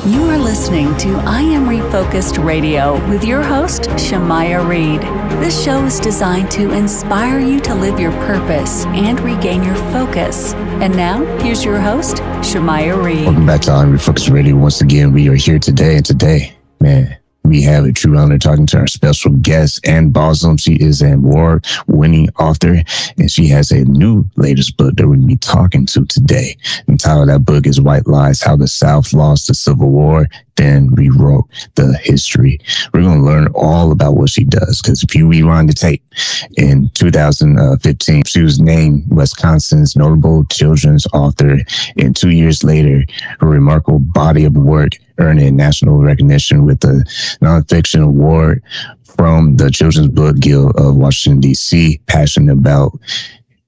You are listening to I Am Refocused Radio with your host, Shamaya Reed. This show is designed to inspire you to live your purpose and regain your focus. And now, here's your host, Shamaya Reed. Welcome back to I Am Refocused Radio. Once again, we are here today, we have a true honor talking to our special guest, Ann Bausum. She is an award-winning author, and she has a new latest book that we're going to be talking to today. The title of that book is White Lies, How the South Lost the Civil War, then Rewrote the History. We're going to learn all about what she does, because if you rewind the tape, in 2015, she was named Wisconsin's notable children's author, and 2 years later, her remarkable body of work earning national recognition with the Nonfiction Award from the Children's Book Guild of Washington, D.C., passionate about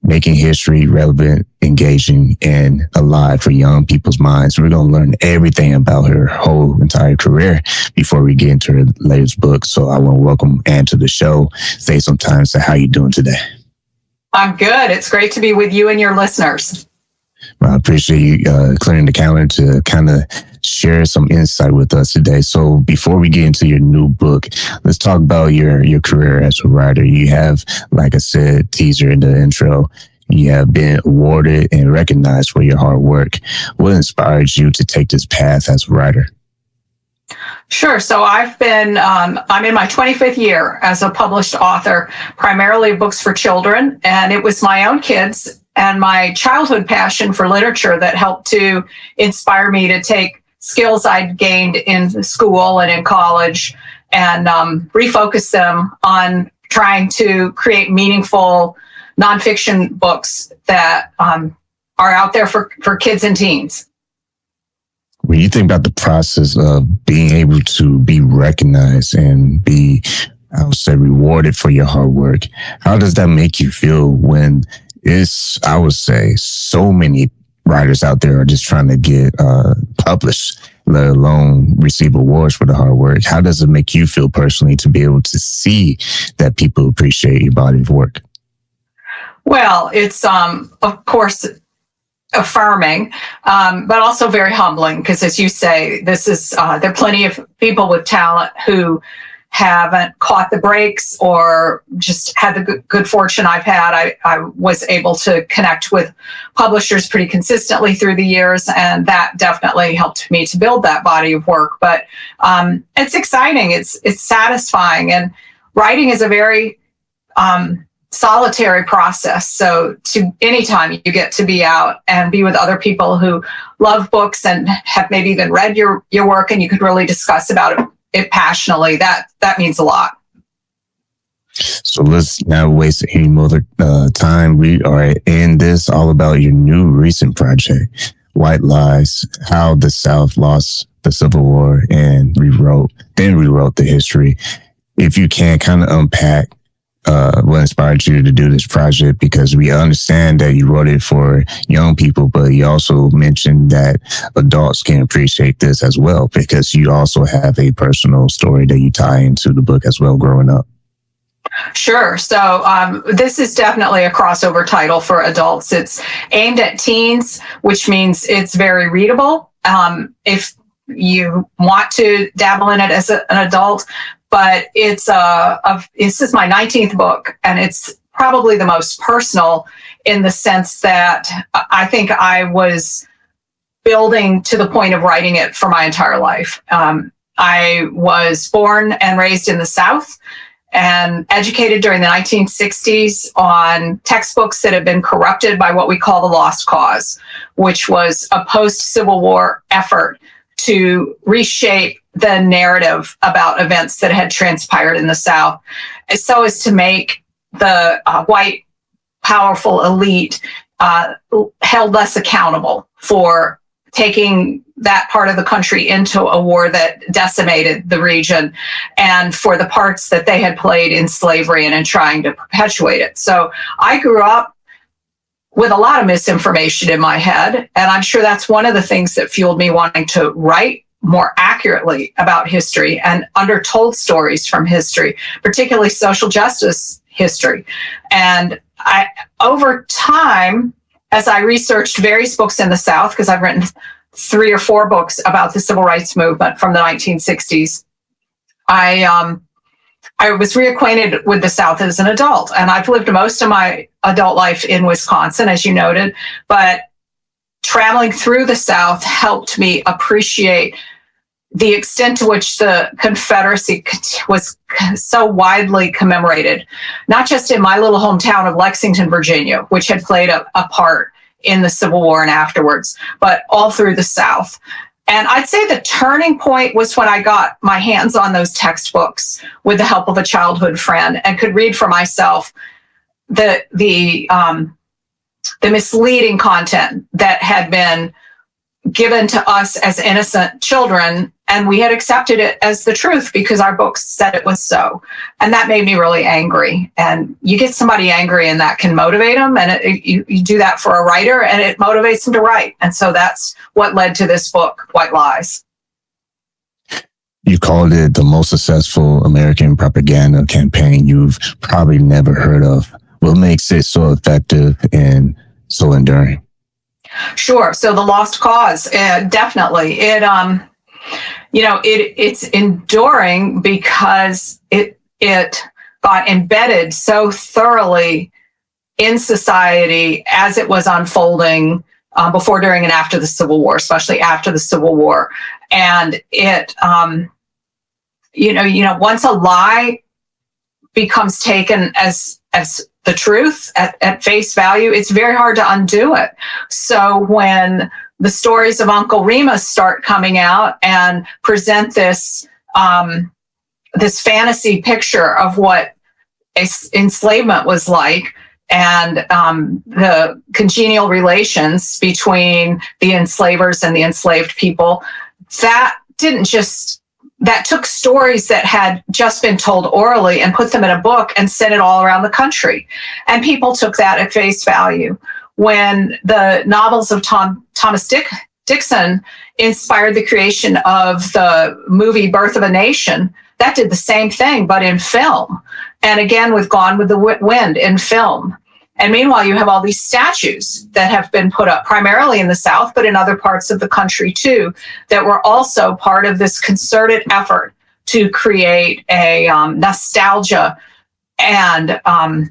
making history relevant, engaging, and alive for young people's minds. We're going to learn everything about her whole entire career before we get into her latest book. So I want to welcome Ann to the show. Say sometimes, how you doing today? I'm good. It's great to be with you and your listeners. Well, I appreciate you clearing the calendar to kind of share some insight with us today. So before we get into your new book, let's talk about your career as a writer. You have, like I said, teaser in the intro, you have been awarded and recognized for your hard work. What inspired you to take this path as a writer? Sure. So I'm in my 25th year as a published author, primarily books for children. And it was my own kids and my childhood passion for literature that helped to inspire me to take skills I'd gained in school and in college and refocus them on trying to create meaningful nonfiction books that are out there for kids and teens. When you think about the process of being able to be recognized and be, I would say, rewarded for your hard work, how does that make you feel when it's, I would say, so many writers out there are just trying to get published, let alone receive awards for the hard work? How does it make you feel personally to be able to see that people appreciate your body of work? Well, it's, of course, affirming, but also very humbling, because as you say, this is there are plenty of people with talent who haven't caught the breaks or just had the good fortune I've had. I was able to connect with publishers pretty consistently through the years, and that definitely helped me to build that body of work. But it's exciting, it's satisfying, and writing is a very solitary process. So anytime you get to be out and be with other people who love books and have maybe even read your work, and you could really discuss about it passionately, that means a lot. So let's not waste any more time. We are in this all about your new recent project, White Lies, How the South Lost the Civil War and Rewrote the History. If you can kind of unpack what inspired you to do this project, because we understand that you wrote it for young people, but you also mentioned that adults can appreciate this as well, because you also have a personal story that you tie into the book as well growing up. Sure. So this is definitely a crossover title for adults. It's aimed at teens, which means it's very readable if you want to dabble in it as an adult. But this is my 19th book, and it's probably the most personal in the sense that I think I was building to the point of writing it for my entire life. I was born and raised in the South and educated during the 1960s on textbooks that had been corrupted by what we call the Lost Cause, which was a post-Civil War effort to reshape the narrative about events that had transpired in the South, so as to make the white, powerful elite held less accountable for taking that part of the country into a war that decimated the region, and for the parts that they had played in slavery and in trying to perpetuate it. So I grew up with a lot of misinformation in my head, and I'm sure that's one of the things that fueled me wanting to write more accurately about history and undertold stories from history, particularly social justice history. And over time, as I researched various books in the South, because I've written 3 or 4 books about the civil rights movement from the 1960s, I was reacquainted with the South as an adult, and I've lived most of my adult life in Wisconsin, as you noted, but traveling through the South helped me appreciate the extent to which the Confederacy was so widely commemorated, not just in my little hometown of Lexington, Virginia, which had played a part in the Civil War and afterwards, but all through the South. And I'd say the turning point was when I got my hands on those textbooks with the help of a childhood friend and could read for myself the misleading content that had been given to us as innocent children, and we had accepted it as the truth because our books said it was so. And that made me really angry. And you get somebody angry and that can motivate them, and you do that for a writer and it motivates them to write. And so that's what led to this book, White Lies. You called it the most successful American propaganda campaign you've probably never heard of. What makes it so effective and so enduring? Sure. So the lost cause, definitely. It's enduring because it got embedded so thoroughly in society as it was unfolding before, during, and after the Civil War, especially after the Civil War. And it, once a lie becomes taken as the truth at face value, it's very hard to undo it. So when the stories of Uncle Remus start coming out and present this fantasy picture of what enslavement was like, and the congenial relations between the enslavers and the enslaved people, that took stories that had just been told orally and put them in a book and sent it all around the country. And people took that at face value. When the novels of Thomas Dixon inspired the creation of the movie Birth of a Nation, that did the same thing, but in film. And again, with Gone with the Wind in film. And meanwhile, you have all these statues that have been put up primarily in the South, but in other parts of the country too, that were also part of this concerted effort to create a nostalgia and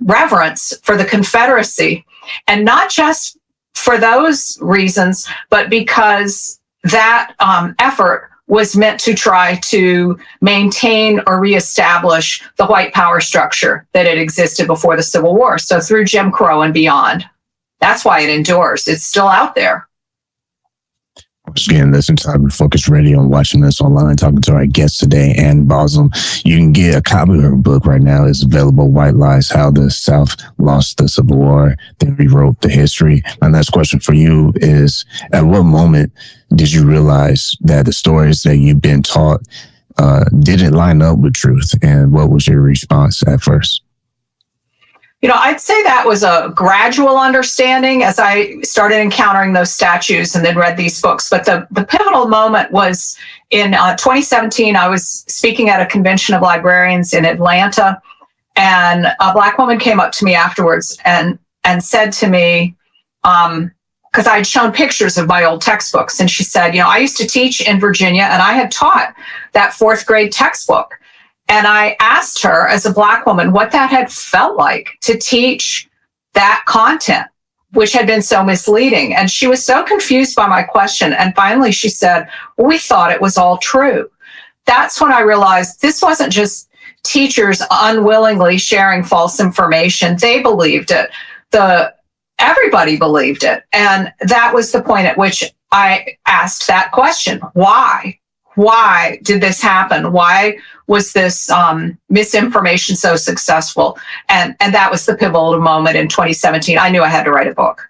reverence for the Confederacy. And not just for those reasons, but because that effort was meant to try to maintain or reestablish the white power structure that had existed before the Civil War. So through Jim Crow and beyond. That's why it endures. It's still out there. Once again, listen to Refocused Radio and watching us online, talking to our guest today, Ann Bausum. You can get a copy of her book right now. It's available, White Lies, How the South Lost the Civil War, then Rewrote the History. My next question for you is, at what moment did you realize that the stories that you've been taught didn't line up with truth? And what was your response at first? I'd say that was a gradual understanding as I started encountering those statues and then read these books. But the pivotal moment was in 2017. I was speaking at a convention of librarians in Atlanta, and a Black woman came up to me afterwards and said to me, because I had shown pictures of my old textbooks, and she said, I used to teach in Virginia, and I had taught that 4th grade textbook. And I asked her, as a Black woman, what that had felt like to teach that content, which had been so misleading. And she was so confused by my question. And finally she said, well, we thought it was all true. That's when I realized this wasn't just teachers unwillingly sharing false information. They believed it. Everybody believed it. And that was the point at which I asked that question. Why? Why did this happen? Why was this misinformation so successful? And that was the pivotal moment in 2017. I knew I had to write a book.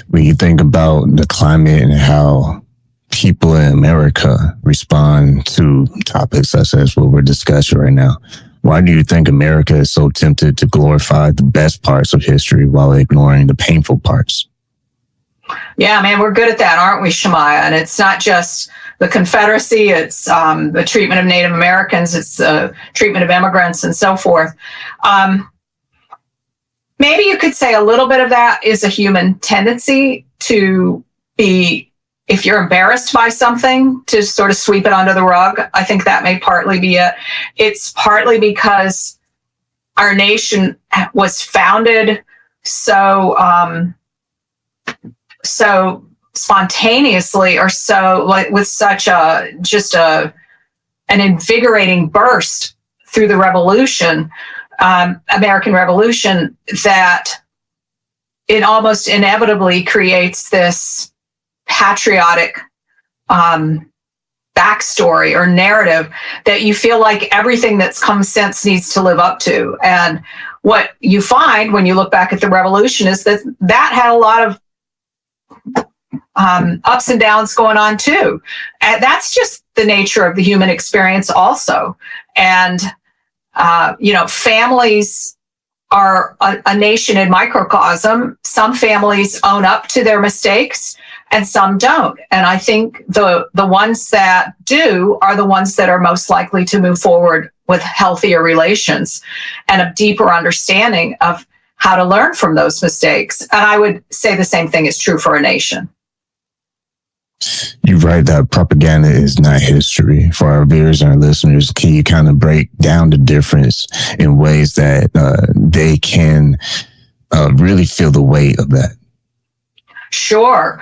When you think about the climate and how people in America respond to topics such as what we're discussing right now, why do you think America is so tempted to glorify the best parts of history while ignoring the painful parts? Yeah, man, we're good at that, aren't we, Shemaiah? And it's not just the Confederacy, it's the treatment of Native Americans, it's the treatment of immigrants and so forth. Maybe you could say a little bit of that is a human tendency to be if you're embarrassed by something, to sort of sweep it under the rug. I think that may partly be it. It's partly because our nation was founded so spontaneously, or so like with such an invigorating burst through the Revolution, American Revolution, that it almost inevitably creates this patriotic backstory or narrative that you feel like everything that's come since needs to live up to. And what you find when you look back at the Revolution is that had a lot of ups and downs going on too. And that's just the nature of the human experience also. And, families are a nation in microcosm. Some families own up to their mistakes and some don't. And I think the ones that do are the ones that are most likely to move forward with healthier relations and a deeper understanding of how to learn from those mistakes. And I would say the same thing is true for a nation. You're right that propaganda is not history. For our viewers and our listeners, can you kind of break down the difference in ways that they can really feel the weight of that? Sure.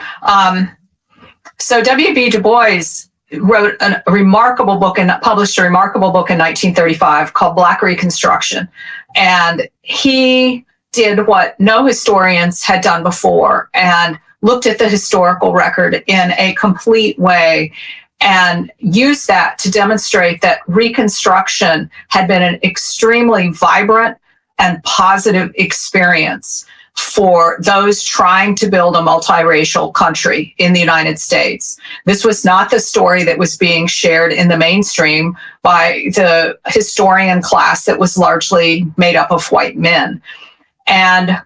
So W.B. Du Bois wrote a remarkable book and published a remarkable book in 1935 called Black Reconstruction. And he did what no historians had done before and looked at the historical record in a complete way and used that to demonstrate that Reconstruction had been an extremely vibrant and positive experience for those trying to build a multiracial country in the United States. This was not the story that was being shared in the mainstream by the historian class that was largely made up of white men. And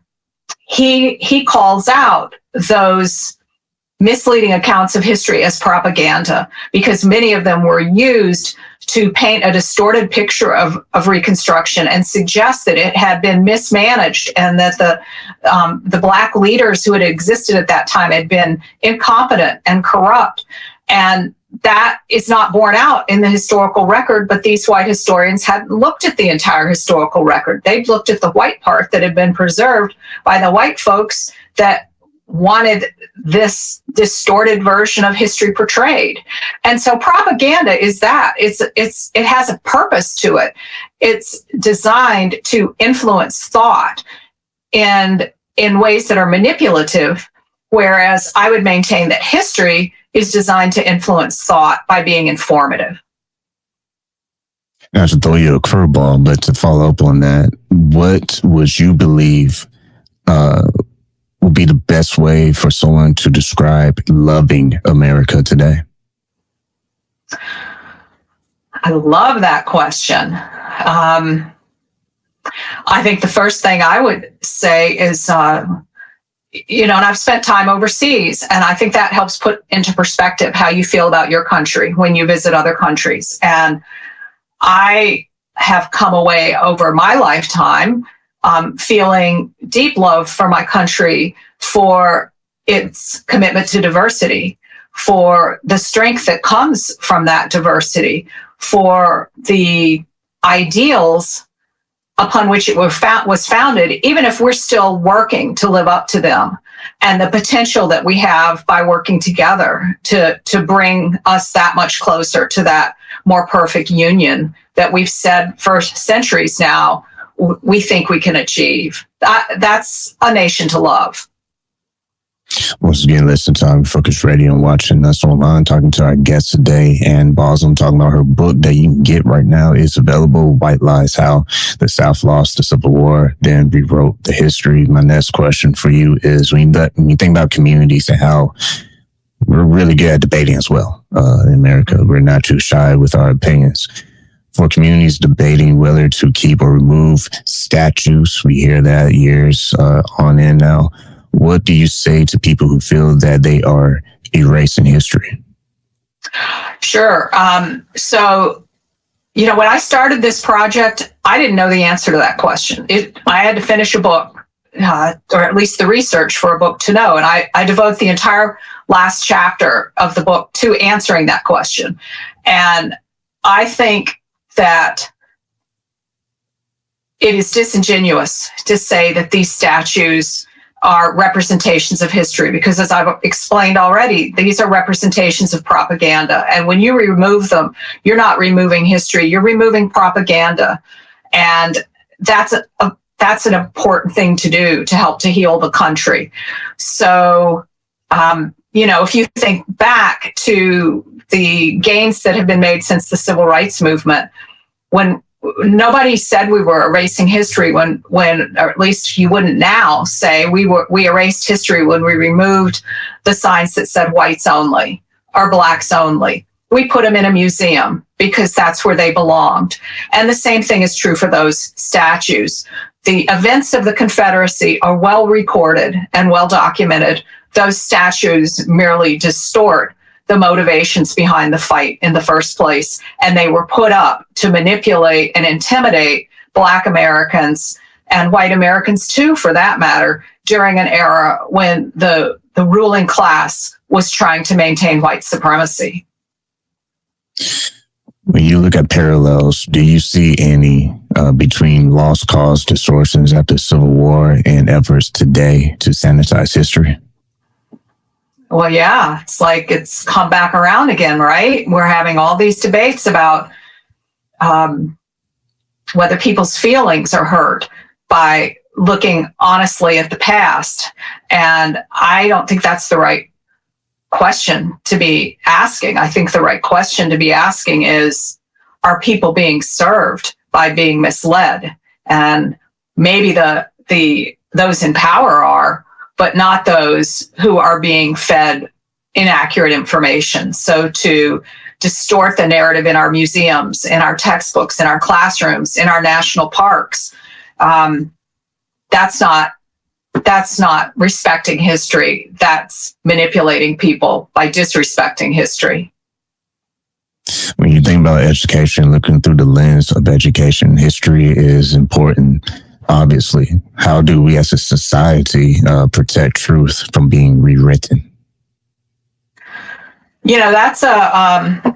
he calls out those misleading accounts of history as propaganda, because many of them were used to paint a distorted picture of Reconstruction and suggest that it had been mismanaged and that the Black leaders who had existed at that time had been incompetent and corrupt. And that is not borne out in the historical record, but these white historians hadn't looked at the entire historical record. They'd looked at the white part that had been preserved by the white folks that wanted this distorted version of history portrayed. And so propaganda is that. It has a purpose to it. It's designed to influence thought in ways that are manipulative, whereas I would maintain that history is designed to influence thought by being informative. Not to throw you a curveball, but to follow up on that, what would you believe would be the best way for someone to describe loving America today? I love that question. I think the first thing I would say is, and I've spent time overseas, and I think that helps put into perspective how you feel about your country when you visit other countries. And I have come away over my lifetime feeling deep love for my country, for its commitment to diversity, for the strength that comes from that diversity, for the ideals upon which it was founded, even if we're still working to live up to them, and the potential that we have by working together to bring us that much closer to that more perfect union that we've said for centuries now we think we can achieve. That's a nation to love. Once again, listen to Refocused Radio and watching us online, talking to our guest today, Ann Bausum, talking about her book that you can get right now. It's available, White Lies, How the South Lost the Civil War, then Rewrote the History. My next question for you is, when you think about communities and how we're really good at debating as well in America, we're not too shy with our opinions. For communities debating whether to keep or remove statues, we hear that years on end now. What do you say to people who feel that they are erasing history? Sure. So, when I started this project, I didn't know the answer to that question. I had to finish a book or at least the research for a book to know. And I devote the entire last chapter of the book to answering that question. And I think that it is disingenuous to say that these statues are representations of history, because as I've explained already, these are representations of propaganda. And when you remove them, you're not removing history, you're removing propaganda. And that's an important thing to do to help to heal the country. So, if you think back to the gains that have been made since the civil rights movement, when nobody said we were erasing history, when or at least you wouldn't now say we erased history when we removed the signs that said whites only or blacks only. We put them in a museum because that's where they belonged. And the same thing is true for those statues. The events of the Confederacy are well recorded and well documented. Those statues merely distort the motivations behind the fight in the first place. And they were put up to manipulate and intimidate Black Americans and white Americans too, for that matter, during an era when the ruling class was trying to maintain white supremacy. When you look at parallels, do you see any between lost cause distortions after the Civil War and efforts today to sanitize history? Well, yeah, it's like it's come back around again, right? We're having all these debates about whether people's feelings are hurt by looking honestly at the past. And I don't think that's the right question to be asking. I think the right question to be asking is, are people being served by being misled? And maybe those in power are, but not those who are being fed inaccurate information. So to distort the narrative in our museums, in our textbooks, in our classrooms, in our national parks, that's not respecting history. That's manipulating people by disrespecting history. When you think about education, looking through the lens of education, history is important. Obviously, how do we as a society protect truth from being rewritten? I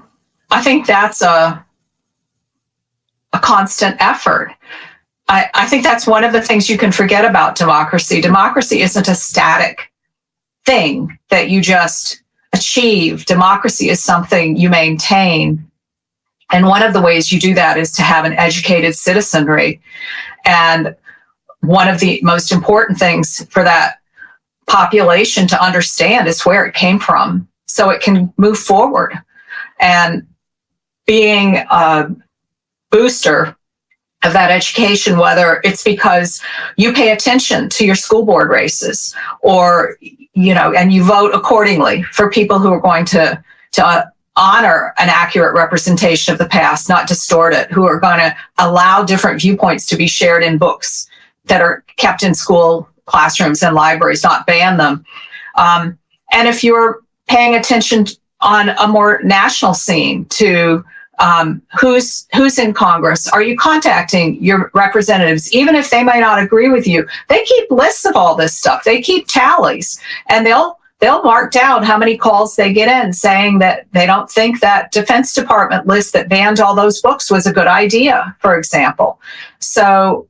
think that's a constant effort. I think that's one of the things you can forget about democracy. Democracy isn't a static thing that you just achieve. Democracy is something you maintain. And one of the ways you do that is to have an educated citizenry. And one of the most important things for that population to understand is where it came from, so it can move forward. And being a booster of that education, whether it's because you pay attention to your school board races or, and you vote accordingly for people who are going to honor an accurate representation of the past, not distort it, who are going to allow different viewpoints to be shared in books that are kept in school classrooms and libraries, not ban them. And if you're paying attention on a more national scene to who's in Congress, are you contacting your representatives, even if they might not agree with you? They keep lists of all this stuff. They keep tallies, and they'll mark down how many calls they get in saying that they don't think that Defense Department list that banned all those books was a good idea, for example. So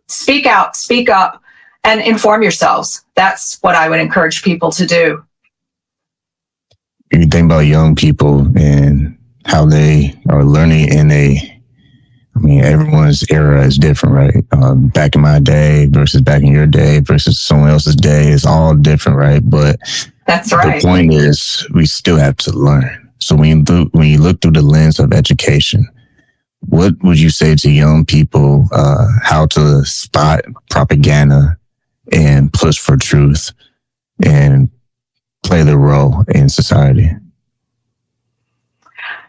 speak out, speak up, and inform yourselves. That's what I would encourage people to do. You think about young people and how they are learning everyone's era is different, right? Back in my day versus back in your day versus someone else's day is all different, right? But that's right. The point is, we still have to learn. So when you look through the lens of education, what would you say to young people how to spot propaganda and push for truth and play their role in society?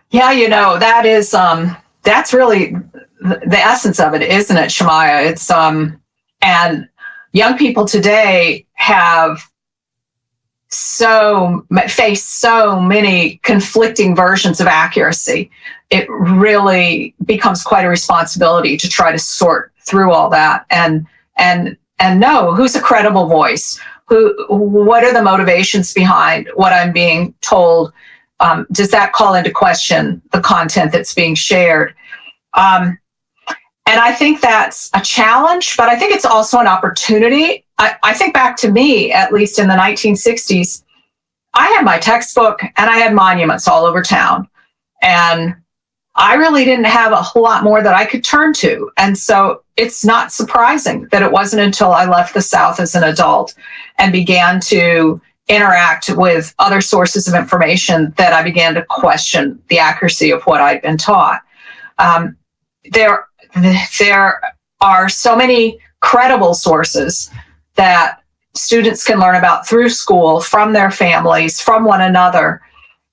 Yeah, that is that's really the essence of it, isn't it, Shemaiah? It's and young people today have face so many conflicting versions of accuracy. It really becomes quite a responsibility to try to sort through all that and and know who's a credible voice, what are the motivations behind what I'm being told. Does that call into question the content that's being shared? And I think that's a challenge, but I think it's also an opportunity. I think back to me, at least in the 1960s, I had my textbook and I had monuments all over town. And I really didn't have a whole lot more that I could turn to. And so it's not surprising that it wasn't until I left the South as an adult and began to interact with other sources of information that I began to question the accuracy of what I'd been taught. There are so many credible sources that students can learn about through school, from their families, from one another.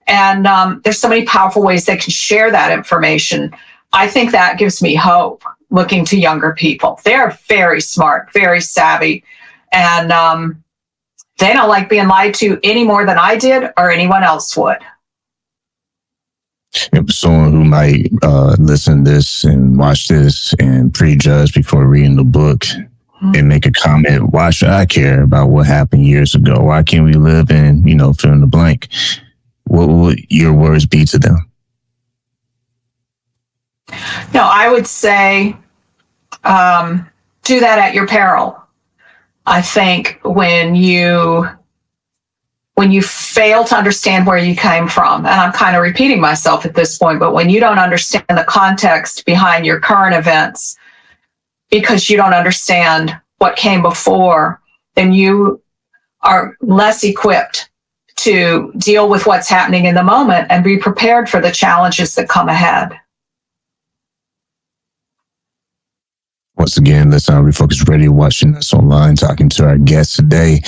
And there's so many powerful ways they can share that information. I think that gives me hope looking to younger people. They're very smart, very savvy, and they don't like being lied to any more than I did or anyone else would. If someone who might listen to this and watch this and prejudge before reading the book and make a comment, why should I care about what happened years ago? Why can't we live in, fill in the blank? What would your words be to them? No, I would say do that at your peril. I think when you fail to understand where you came from, and I'm kind of repeating myself at this point, but when you don't understand the context behind your current events because you don't understand what came before, then you are less equipped to deal with what's happening in the moment and be prepared for the challenges that come ahead. Once again, let's Refocused Radio, watching us online, talking to our guests today.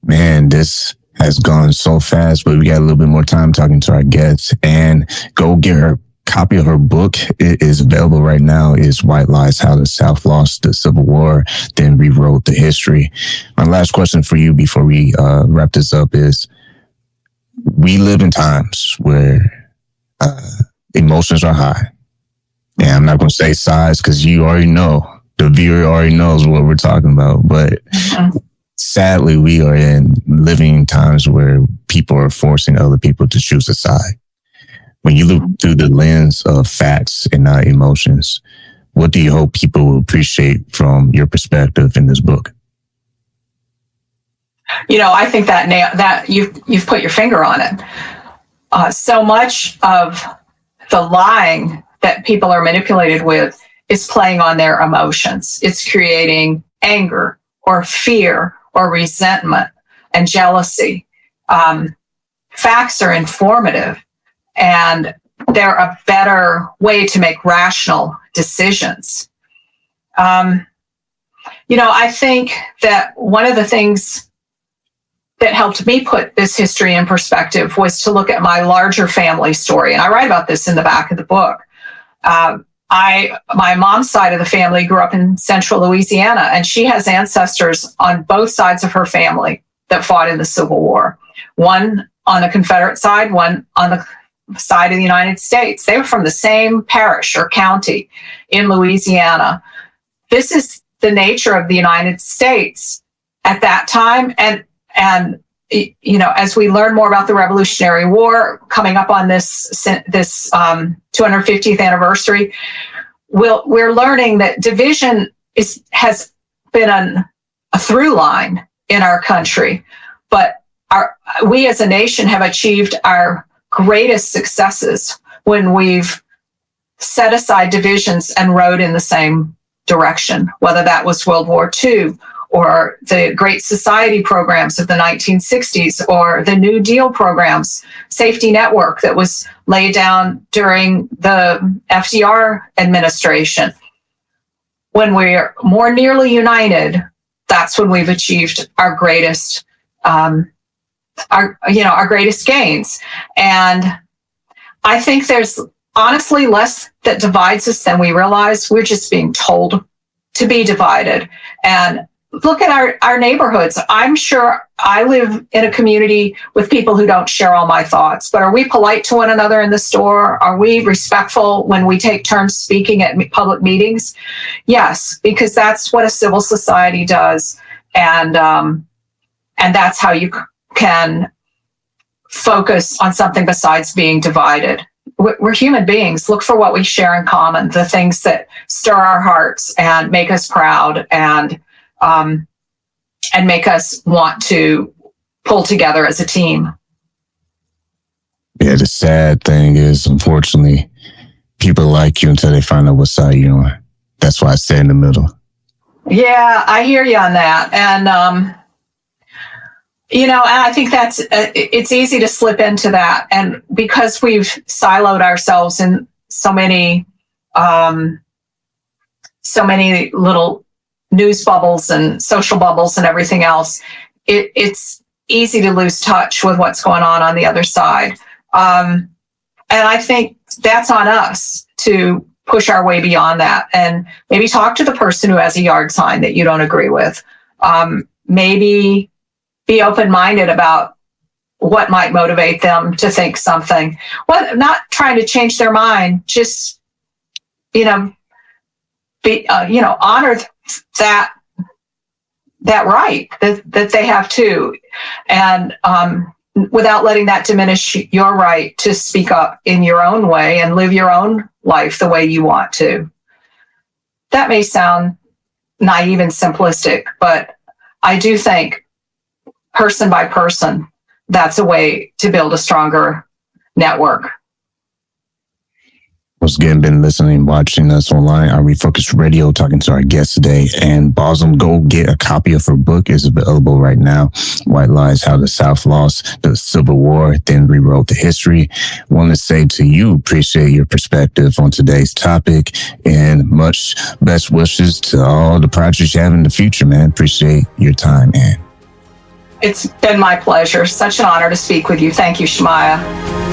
Man, this has gone so fast, but we got a little bit more time talking to our guests. And go get her copy of her book. It is available right now. It's White Lies: How the South Lost the Civil War, then Rewrote the History. My last question for you before we wrap this up is, we live in times where emotions are high. And I'm not going to say size because you already know, the viewer already knows what we're talking about. But sadly, we are in living times where people are forcing other people to choose a side. When you look through the lens of facts and not emotions, what do you hope people will appreciate from your perspective in this book? I think that you've put your finger on it. So much of the lying that people are manipulated with is playing on their emotions. It's creating anger or fear or resentment and jealousy. Facts are informative, and they're a better way to make rational decisions. I think that one of the things that helped me put this history in perspective was to look at my larger family story. And I write about this in the back of the book. My mom's side of the family grew up in central Louisiana, and she has ancestors on both sides of her family that fought in the Civil War. One on the Confederate side, one on the side of the United States. They were from the same parish or county in Louisiana. This is the nature of the United States at that time. And as we learn more about the Revolutionary War coming up on this 250th anniversary, we're learning that division has been a through line in our country. But we as a nation have achieved our greatest successes when we've set aside divisions and rode in the same direction, whether that was World War II or the Great Society programs of the 1960s, or the New Deal programs, safety network that was laid down during the FDR administration. When we're more nearly united, that's when we've achieved our greatest, our greatest gains. And I think there's honestly less that divides us than we realize. We're just being told to be divided. And look at our neighborhoods. I'm sure I live in a community with people who don't share all my thoughts, but are we polite to one another in the store? Are we respectful when we take turns speaking at public meetings? Yes, because that's what a civil society does. And that's how you can focus on something besides being divided. We're human beings. Look for what we share in common, the things that stir our hearts and make us proud and make us want to pull together as a team. Yeah, the sad thing is, unfortunately, people like you until they find out what side you're on. That's why I stay in the middle. Yeah, I hear you on that. And, and I think it's easy to slip into that. And because we've siloed ourselves in so many little news bubbles and social bubbles and everything else, it's easy to lose touch with what's going on the other side. And I think that's on us to push our way beyond that and maybe talk to the person who has a yard sign that you don't agree with. Maybe be open-minded about what might motivate them to think something. Well, not trying to change their mind, just, honor that right that they have too. And without letting that diminish your right to speak up in your own way and live your own life the way you want to. That may sound naive and simplistic, but I do think person by person, that's a way to build a stronger network. Once again, been listening, watching us online on Refocused Radio, talking to our guest today, Ann Bausum. Go get a copy of her book. It's available right now. White Lies, How the South Lost the Civil War, then Rewrote the History. Want to say to you, appreciate your perspective on today's topic and much best wishes to all the projects you have in the future, man. Appreciate your time, Ann. It's been my pleasure. Such an honor to speak with you. Thank you, Shemaiah.